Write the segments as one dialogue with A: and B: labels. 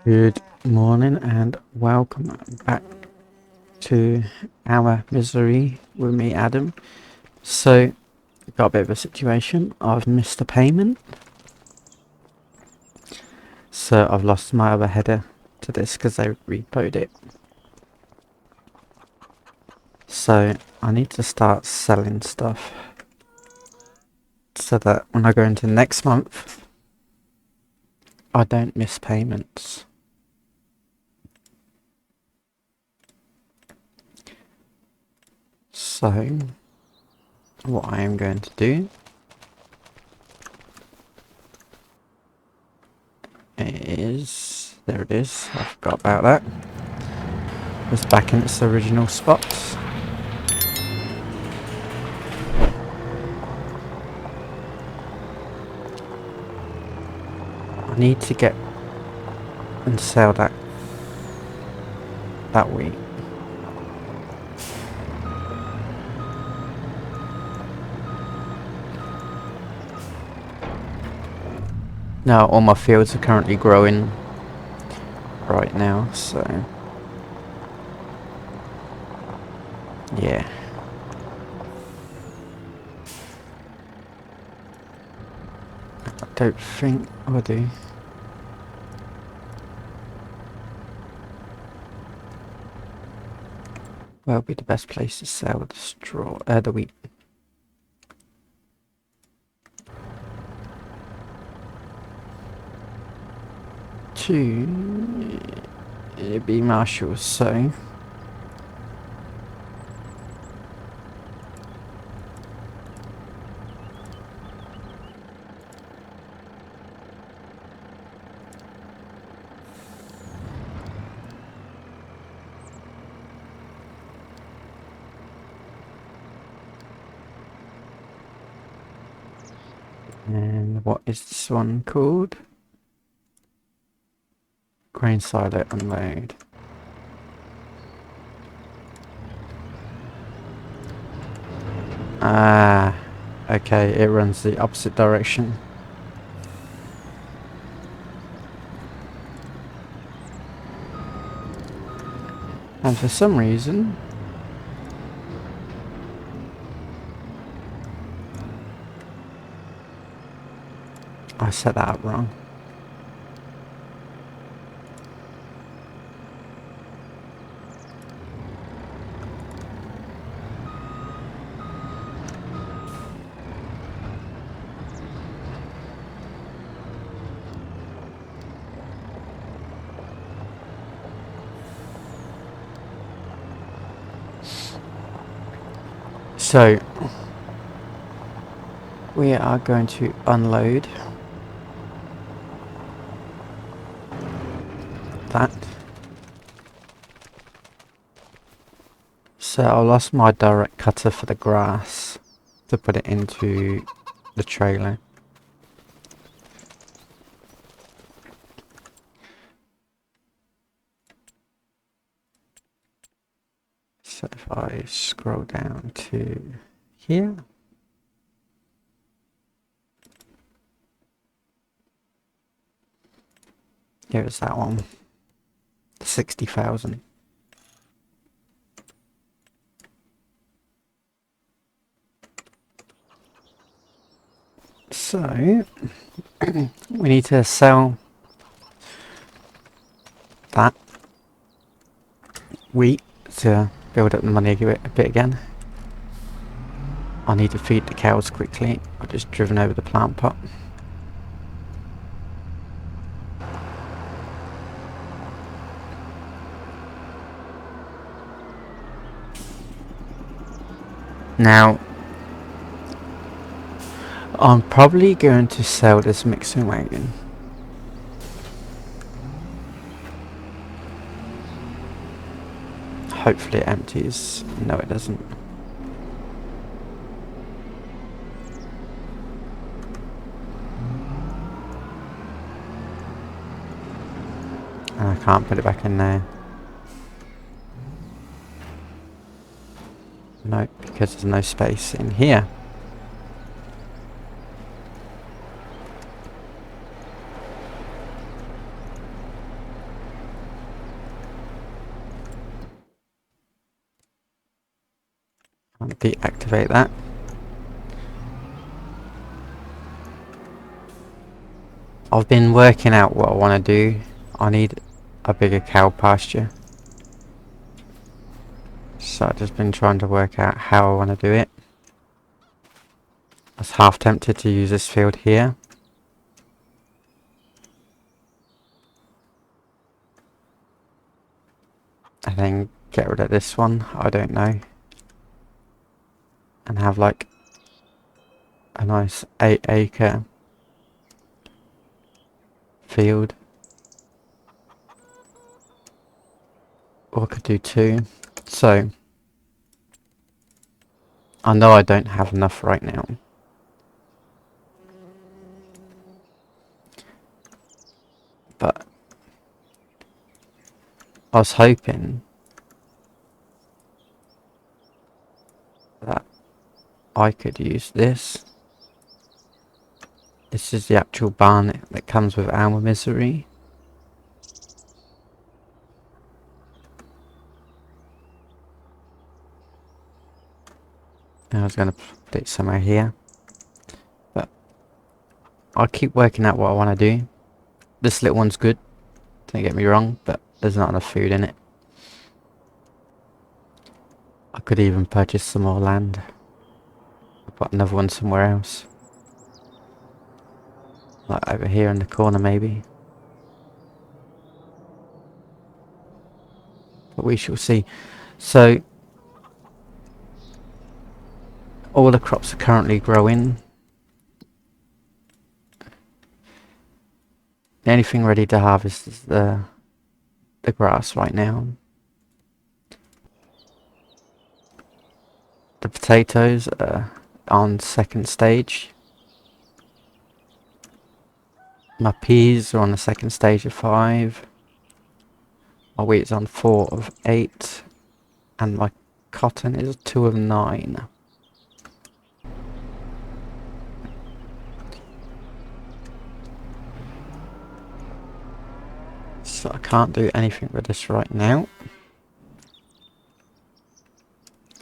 A: Good morning and welcome back to our misery with me, Adam. So, got a bit of a situation. I've missed a payment. So, I've lost my other header to this because they repoed it. So, I need to start selling stuff so that when I go into next month, I don't miss payments. So, what I am going to do is, there it is, I forgot about that. It's back in its original spots. I need to get and sell that wheat. Now all my fields are currently growing right now, so yeah. I don't think I do. Where would be the best place to sell the straw, the wheat? It'd be Marshall's, so and what is this one called? Grain silo unload. Ah, okay, it runs the opposite direction. And for some reason, I set that up wrong. So, we are going to unload that. So I lost my direct cutter for the grass to put it into the trailer. So if I scroll down to here, here's that one, 60,000. So we need to sell that wheat to build up the money a bit again. I need to feed the cows quickly. I've just driven over the plant pot. Now, I'm probably going to sell this mixing wagon. Hopefully it empties. No, it doesn't. And I can't put it back in there. No, because there's no space in here. deactivate that. I've been working out what I want to do. I need a bigger cow pasture. So I've just been trying to work out how I want to do it. I was half tempted to use this field here. And then get rid of this one, I don't know. And have like a nice 8-acre field. Or I could do 2. So I know I don't have enough right now. But I was hoping that I could use this. This is the actual barn that comes with Alma Misery. I was going to put it somewhere here. But I'll keep working out what I want to do. This little one's good, don't get me wrong, but there's not enough food in it. I could even purchase some more land. I'll put another one somewhere else. Like over here in the corner maybe. But we shall see. So all the crops are currently growing. The only thing ready to harvest is the grass right now. The potatoes are on second stage. My peas are on the second stage of 5. My wheat is on 4 of 8. And my cotton is 2 of 9. So I can't do anything with this right now.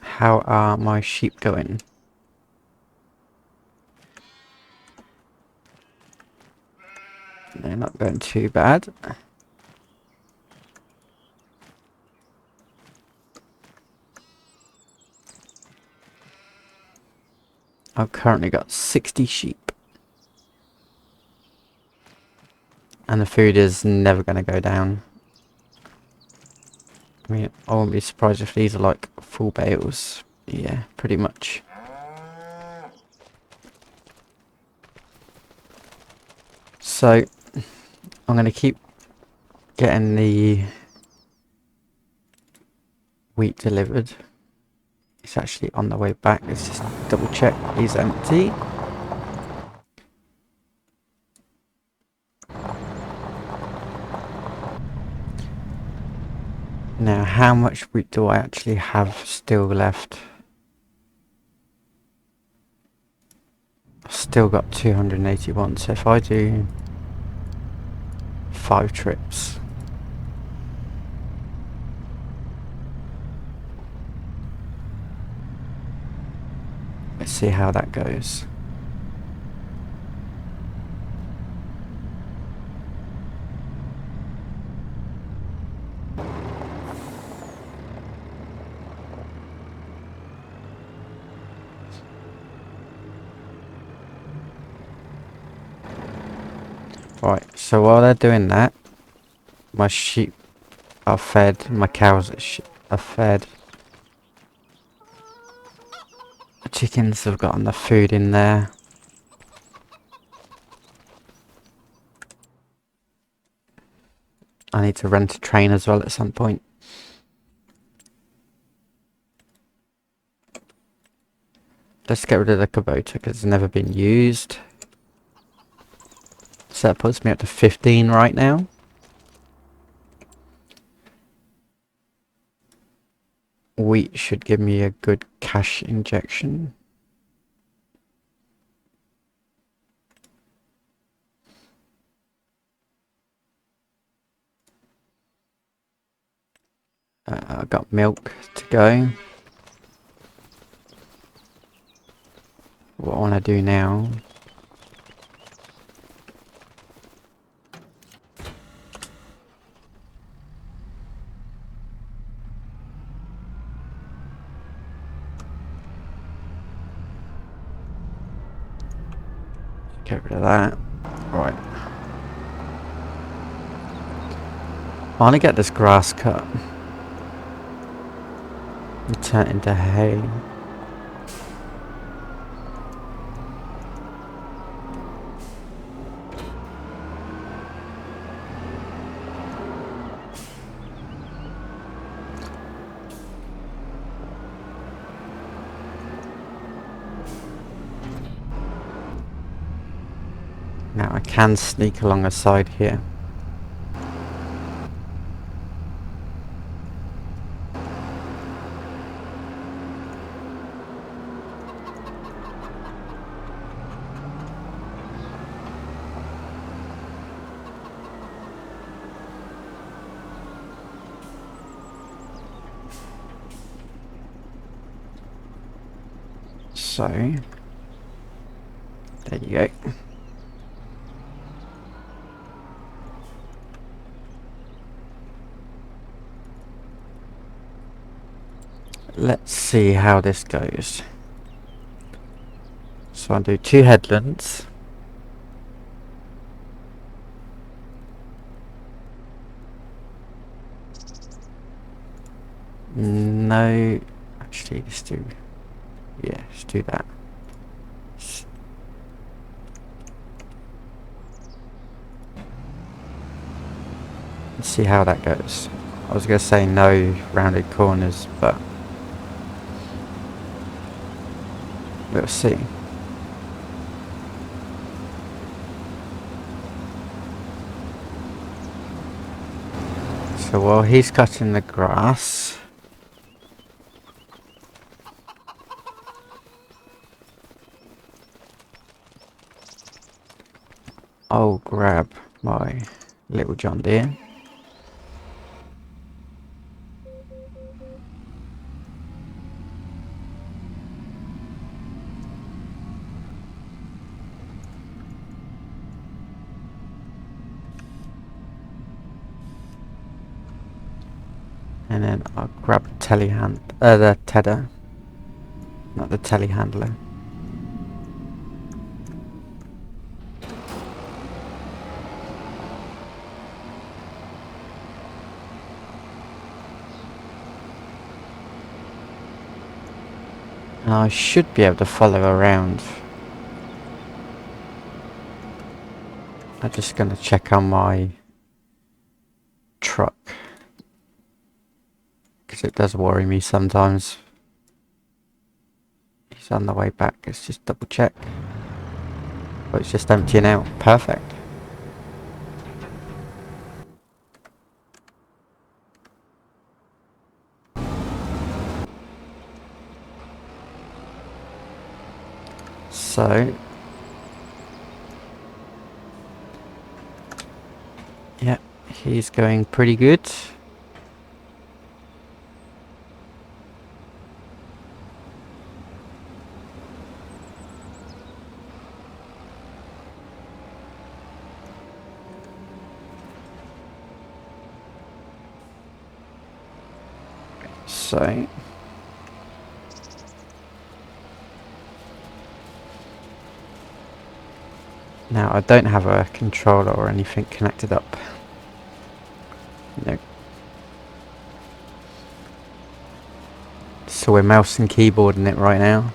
A: How are my sheep going? They're not going too bad. I've currently got 60 sheep. And the food is never going to go down. I mean, I won't be surprised if these are like full bales. Yeah, pretty much. So, I'm going to keep getting the wheat delivered. It's actually on the way back. Let's just double check he's empty. Now, how much wheat do I actually have still left? I've still got 281, so if I do 5 trips. Let's see how that goes. Right, so while they're doing that, my sheep are fed, my cows are fed. The chickens have got enough food in there. I need to rent a train as well at some point. Let's get rid of the Kubota because it's never been used. So that puts me up to 15 right now. Wheat should give me a good cash injection. I've got milk to go. I want to do now. Get rid of that. Right. I want to get this grass cut and turn it into hay. Now I can sneak along the side here. So, there you go. Let's see how this goes. So I'll do 2 headlands. No, actually let's do, yeah, let's do that. Let's see how that goes. I was going to say no rounded corners, but we'll see. So while he's cutting the grass, I'll grab my little John Deere. And then I'll grab the the tedder, not the telehandler. And I should be able to follow around. I'm just going to check on my truck, because it does worry me sometimes. He's on the way back. Let's just double check. Oh, it's just emptying out. Perfect. So, yeah, he's going pretty good. So, now I don't have a controller or anything connected up. No. So we're mouse and keyboarding it right now.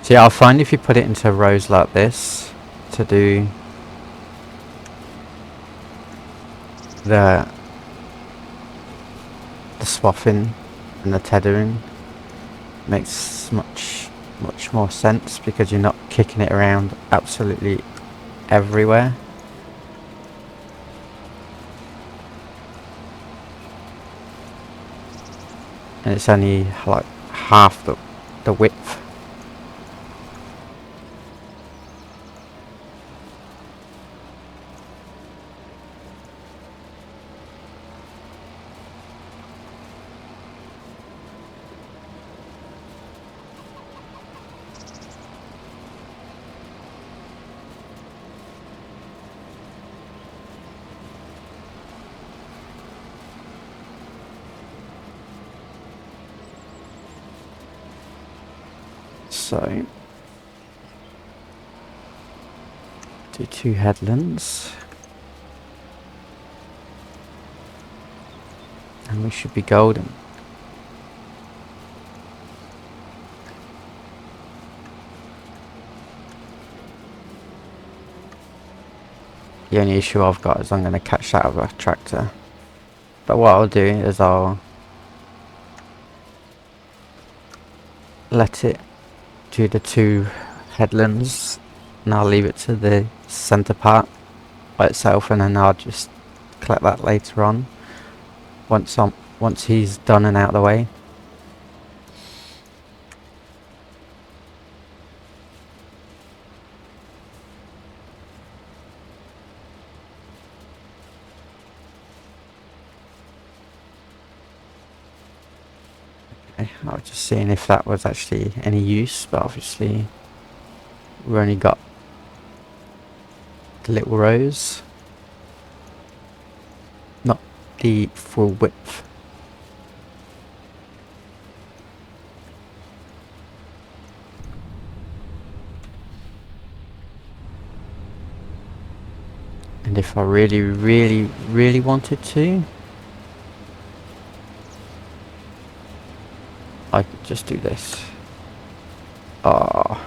A: See, I'll find if you put it into rows like this to do the swathing and the tethering, makes much more sense, because you're not kicking it around absolutely everywhere. and it's only like half the width. So do 2 headlands, and we should be golden. The only issue I've got is I'm going to catch that with a tractor. But what I'll do is I'll let it do the 2 headlands, and I'll leave it to the centre part by itself, and then I'll just collect that later on once he's done and out of the way. I was just seeing if that was actually any use, but obviously we only got the little rows, not the full width. And if I really wanted to, I could just do this. Oh,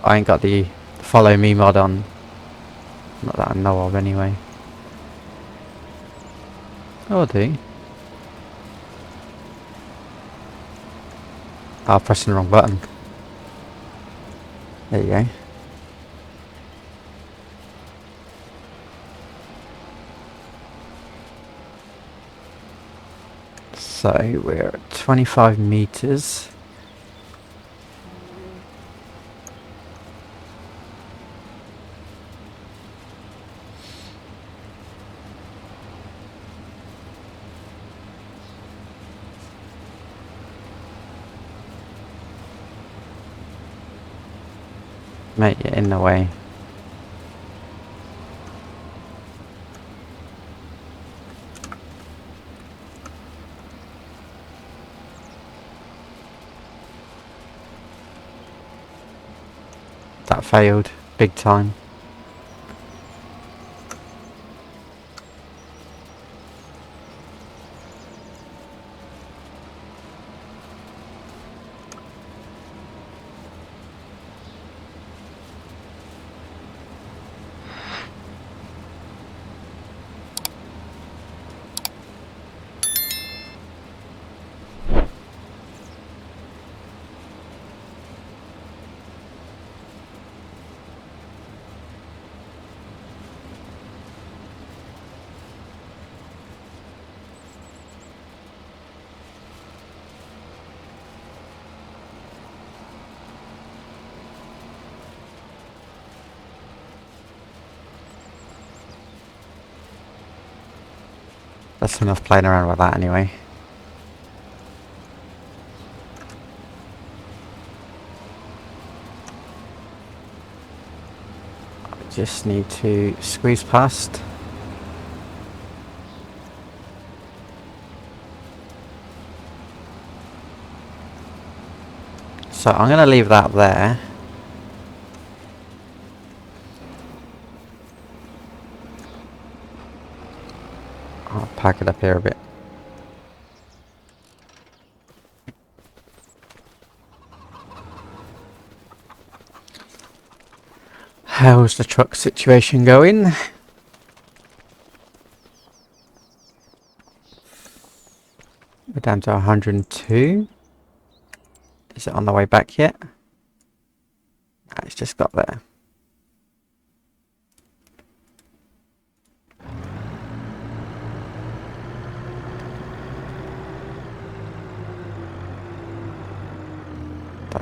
A: I ain't got the follow me mod on. Not that I know of anyway. Oh, I do. I'm pressing the wrong button. There you go. So we're at 25 meters. Mate, you're in the way. That failed big time. That's enough playing around with that anyway. I just need to squeeze past. So I'm going to leave that there. I'll pack it up here a bit. How's the truck situation going? We're down to 102. Is it on the way back yet? It's just got there.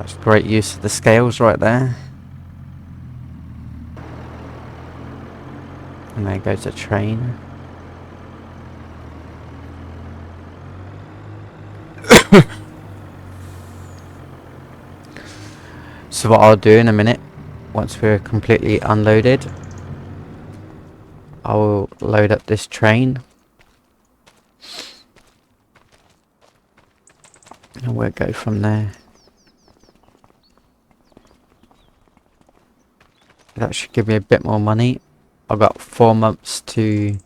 A: That's great use of the scales right there. And there goes the train. So what I'll do in a minute, once we're completely unloaded, I will load up this train. And we'll go from there. That should give me a bit more money. I've got 4 months to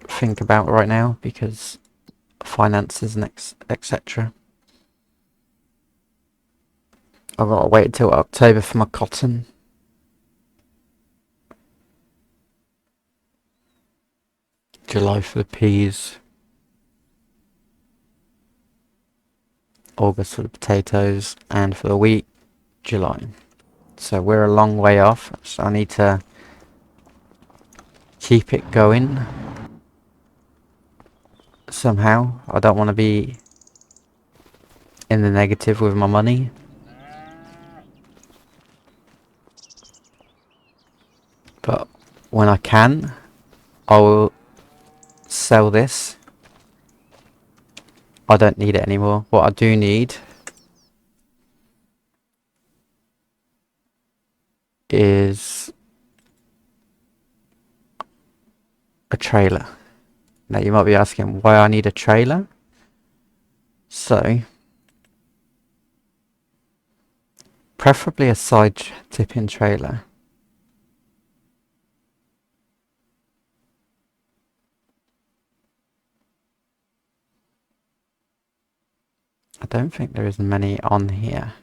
A: think about right now because finances and etc. I've got to wait until October for my cotton. July for the peas. August for the potatoes. And for the wheat, July. So we're a long way off. So I need to keep it going somehow. I don't want to be in the negative with my money. But when I can, I will sell this. I don't need it anymore. What I do need is a trailer. Now you might be asking why I need a trailer. So, preferably a side tipping trailer. I don't think there is many on here.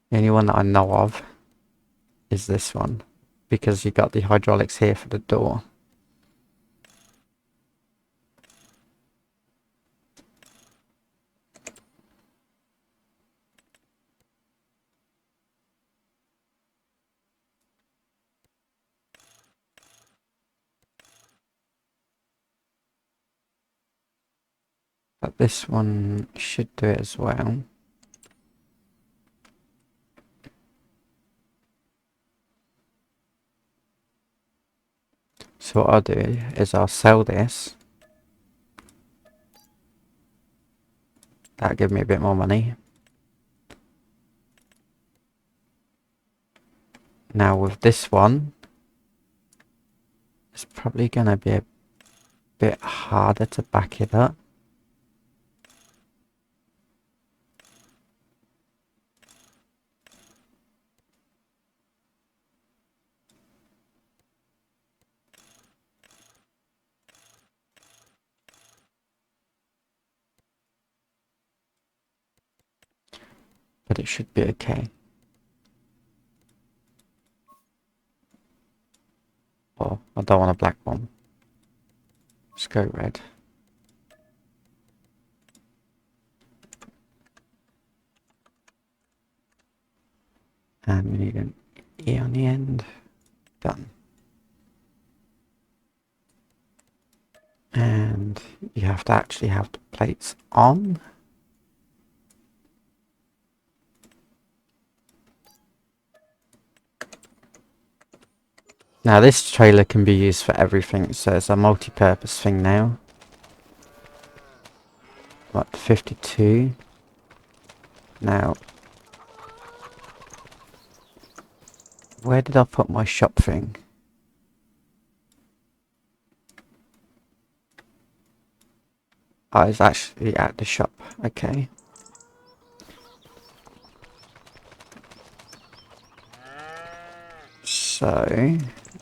A: The only one that I know of is this one, because you got the hydraulics here for the door. But this one should do it as well. So what I'll do is I'll sell this. That'll give me a bit more money. Now with this one, it's probably going to be a bit harder to back it up. But it should be okay. Oh, I don't want a black one. Let's go red. And we need an E on the end. Done. And you have to actually have the plates on. Now this trailer can be used for everything, so it's a multi-purpose thing now. What, 52? Now, where did I put my shop thing? Oh, it's actually at the shop. Okay. So,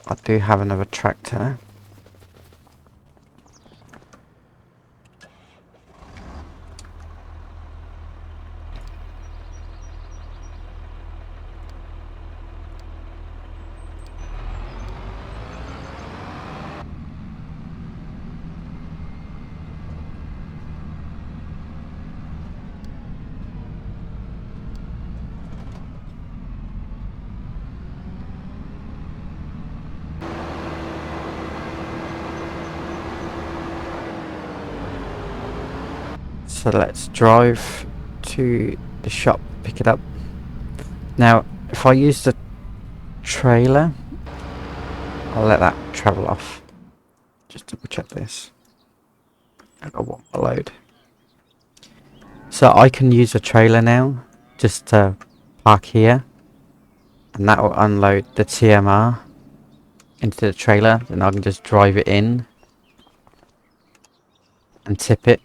A: I do have another tractor. So let's drive to the shop, pick it up. Now, if I use the trailer, I'll let that travel off. Just double check this. I got one more load. So I can use a trailer now, just to park here. And that will unload the TMR into the trailer. Then I can just drive it in and tip it.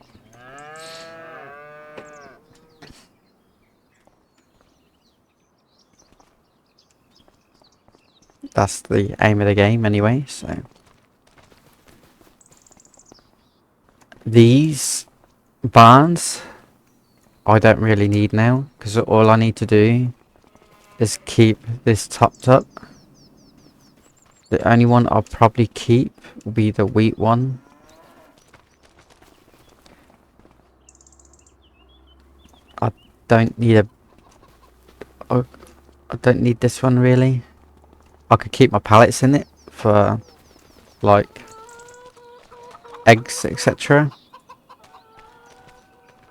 A: That's the aim of the game anyway, so. These barns I don't really need now, because all I need to do is keep this topped up. The only one I'll probably keep will be the wheat one. I don't need a... I don't need this one really. I could keep my pallets in it for like eggs, etc.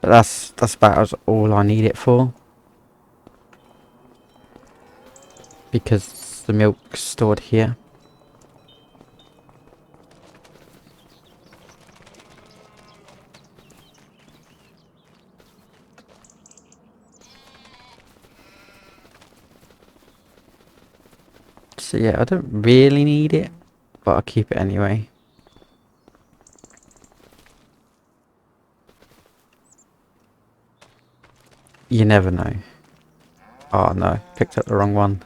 A: But that's about all I need it for. Because the milk's stored here. So yeah, I don't really need it, but I'll keep it anyway. You never know. Oh no, picked up the wrong one.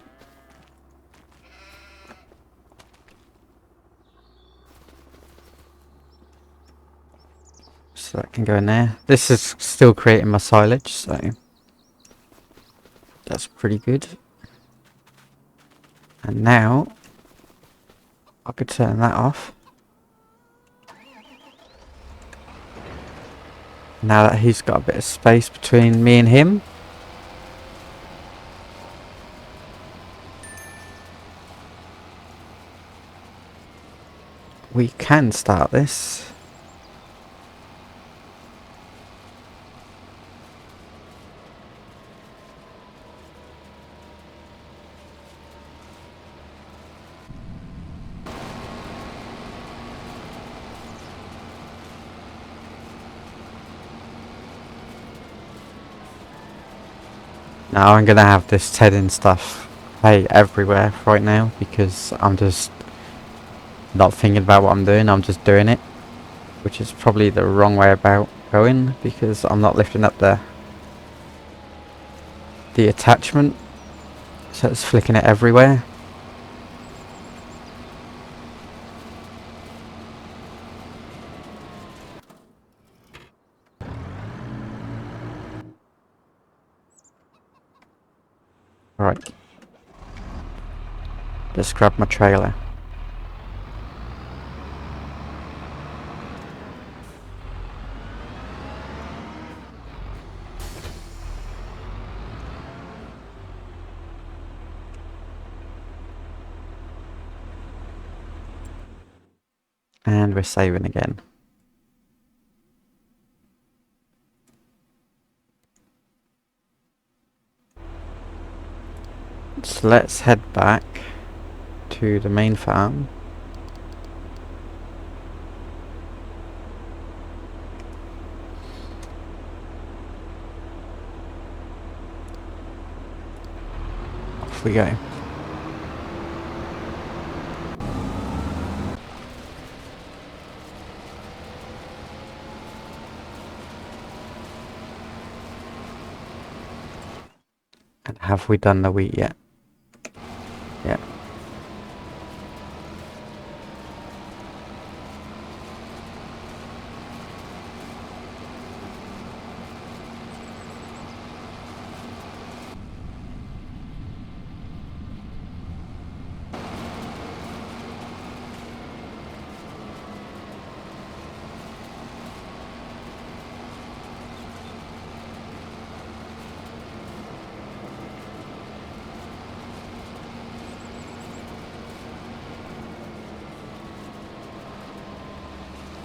A: So that can go in there. This is still creating my silage, so that's pretty good. And now I could turn that off. Now that he's got a bit of space between me and him. We can start this. Now I'm gonna have this tedding stuff everywhere right now because I'm just not thinking about what I'm doing, I'm just doing it. Which is probably the wrong way about going because I'm not lifting up the attachment. So it's flicking it everywhere. Right. Just grab my trailer. And we're saving again. So let's head back to the main farm. Off we go. And have we done the wheat yet? Yeah.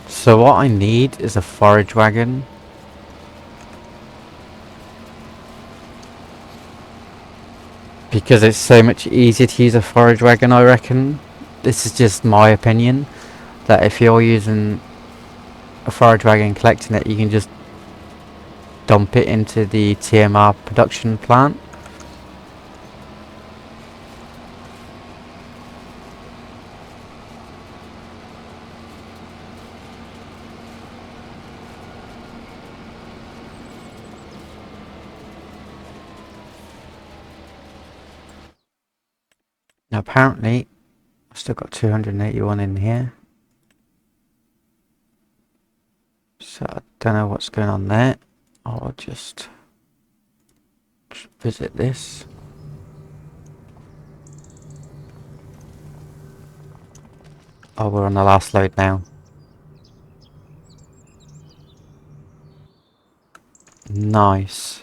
A: So what I need is a forage wagon because it's so much easier to use a forage wagon, I reckon. This is just my opinion, that if you're using a forage wagon collecting it, you can just dump it into the TMR production plant. Now apparently I've still got 281 in here, so I don't know what's going on there. I'll just visit this. Oh, we're on the last load now. Nice.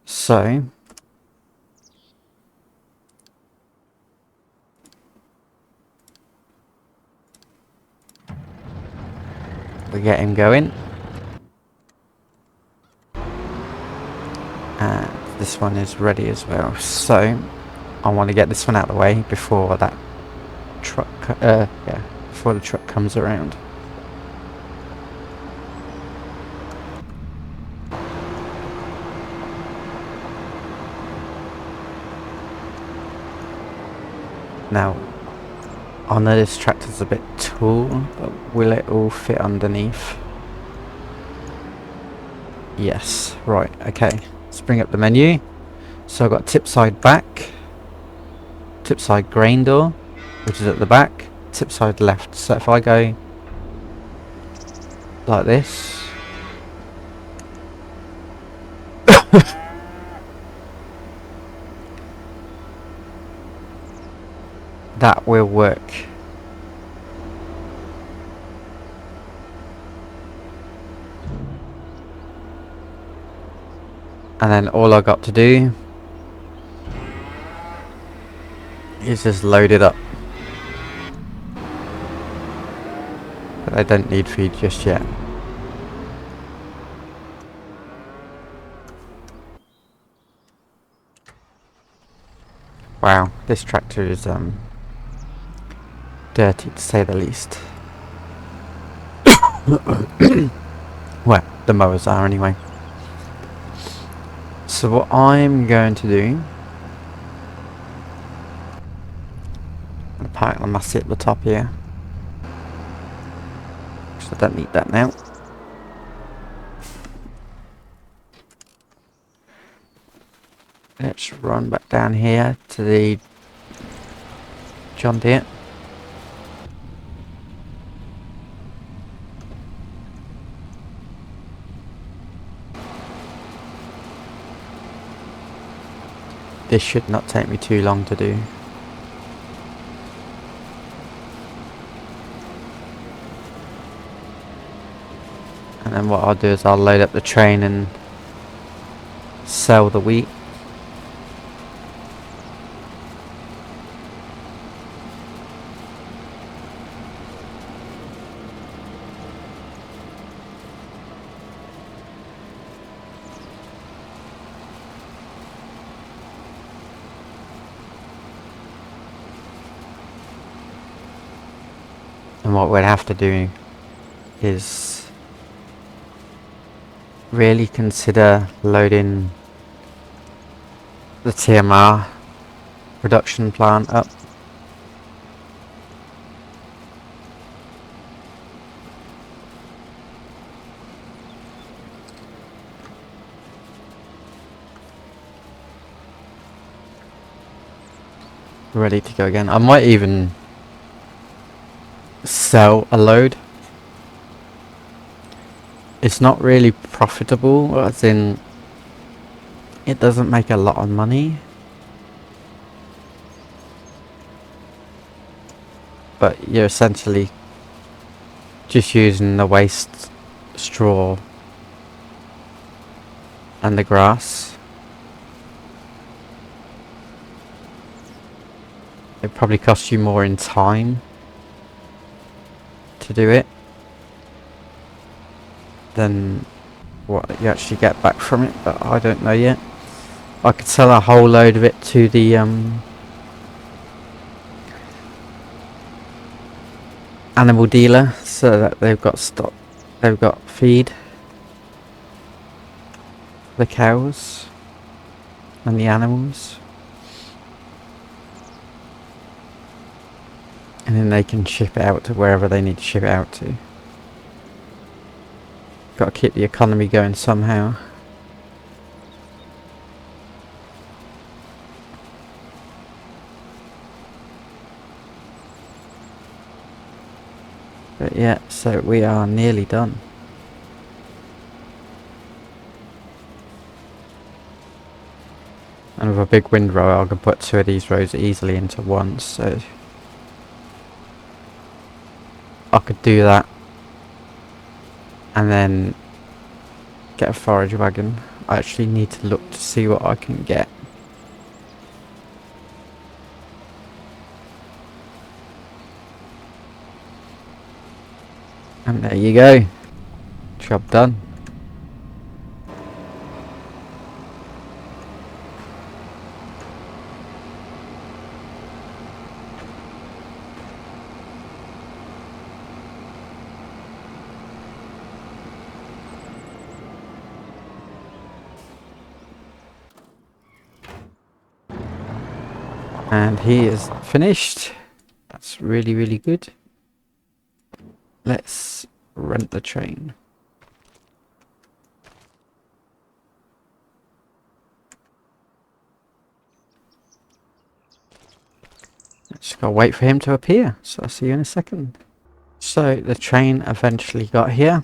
A: So we get him going. And this one is ready as well. So I want to get this one out of the way before that truck, before the truck comes around. Now, I know this tractor's a bit tall, but will it all fit underneath? Yes, right, okay. Let's bring up the menu. So I've got tip side back, tip side grain door, which is at the back, tip side left. So if I go like this, that will work. And then all I got to do is just load it up. But I don't need feed just yet. Wow, this tractor is dirty to say the least. Well, the mowers are anyway. So what I'm going to do, I'm going to park the massey at the top here, because I don't need that now. Let's run back down here to the John Deere. This should not take me too long to do. And then what I'll do is I'll load up the train and sell the wheat. And what we'd have to do is really consider loading the TMR production plant up. Ready to go again. I might even sell a load. It's not really profitable, as in it doesn't make a lot of money, but you're essentially just using the waste straw and the grass. It probably costs you more in time to do it than what you actually get back from it, but I don't know yet. I could sell a whole load of it to the animal dealer so that they've got stock, they've got feed for the cows and the animals, and then they can ship it out to wherever they need to ship it out to. Got to keep the economy going somehow. But yeah, so we are nearly done. And with a big windrow I can put 2 of these rows easily into one, so I could do that and then get a forage wagon. I actually need to look to see what I can get. And there you go. Job done. And he is finished. That's really, really good. Let's rent the train. Just gotta wait for him to appear, so I'll see you in a second. So the train eventually got here.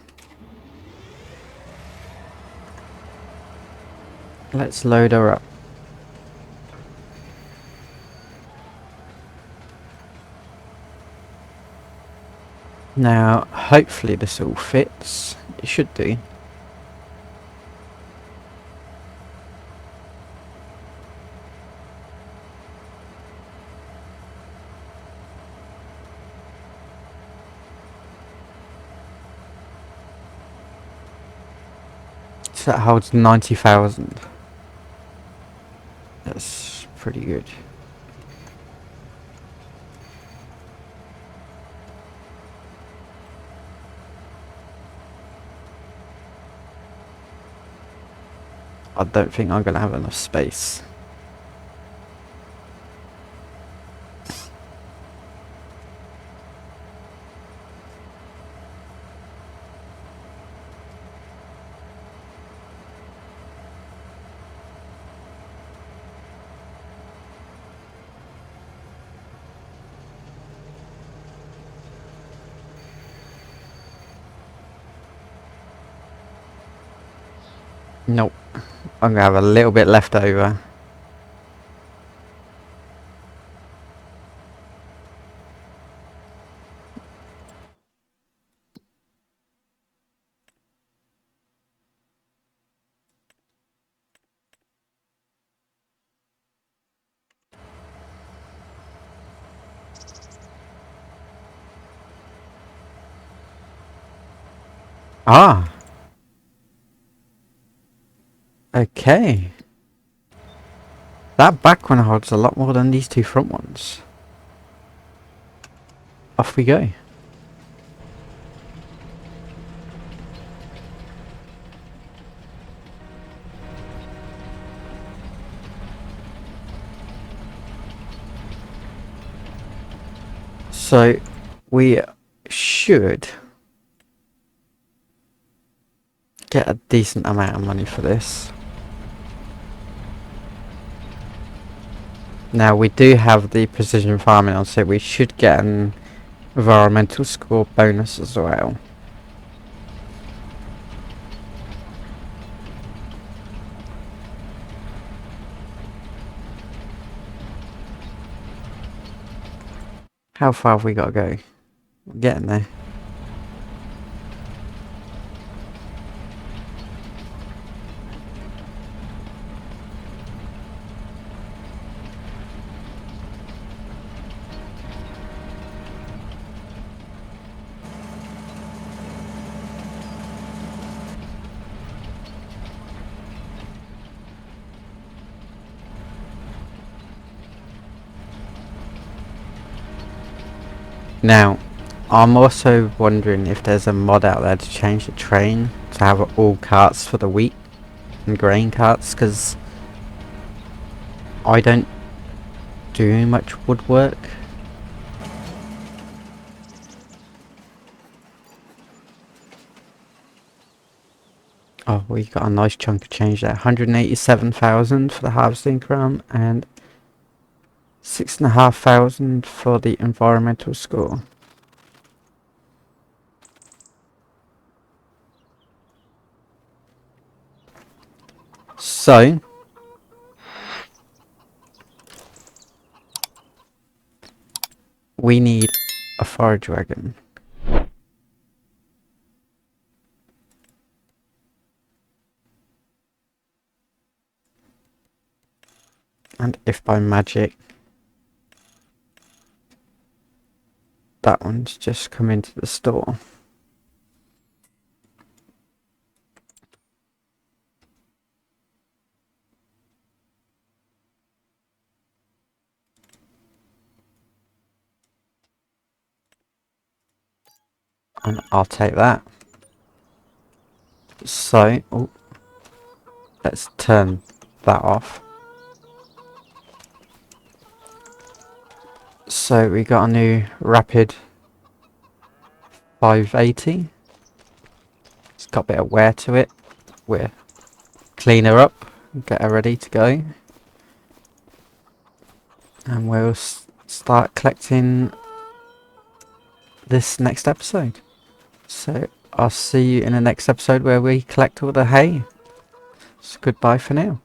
A: Let's load her up. Now, hopefully this all fits. It should do. So that holds 90,000. That's pretty good. I don't think I'm gonna have enough space. Nope. I'm gonna have a little bit left over. Ah. Okay. That back one holds a lot more than these 2 front ones. Off we go. So we should get a decent amount of money for this. Now we do have the precision farming on, so we should get an environmental score bonus as well. How far have we got to go? We're getting there. Now, I'm also wondering if there's a mod out there to change the train to have all carts for the wheat and grain carts, because I don't do much woodwork. Oh, we got a nice chunk of change there. 187,000 for the harvesting crown and 6,500 for the environmental score. So, we need a forage wagon. And if by magic that one's just come into the store. And I'll take that. So, oh, let's turn that off. So we got a new rapid 580. It's got a bit of wear to it. We'll clean her up and get her ready to go. And we'll start collecting this next episode. So I'll see you in the next episode where we collect all the hay. So goodbye for now.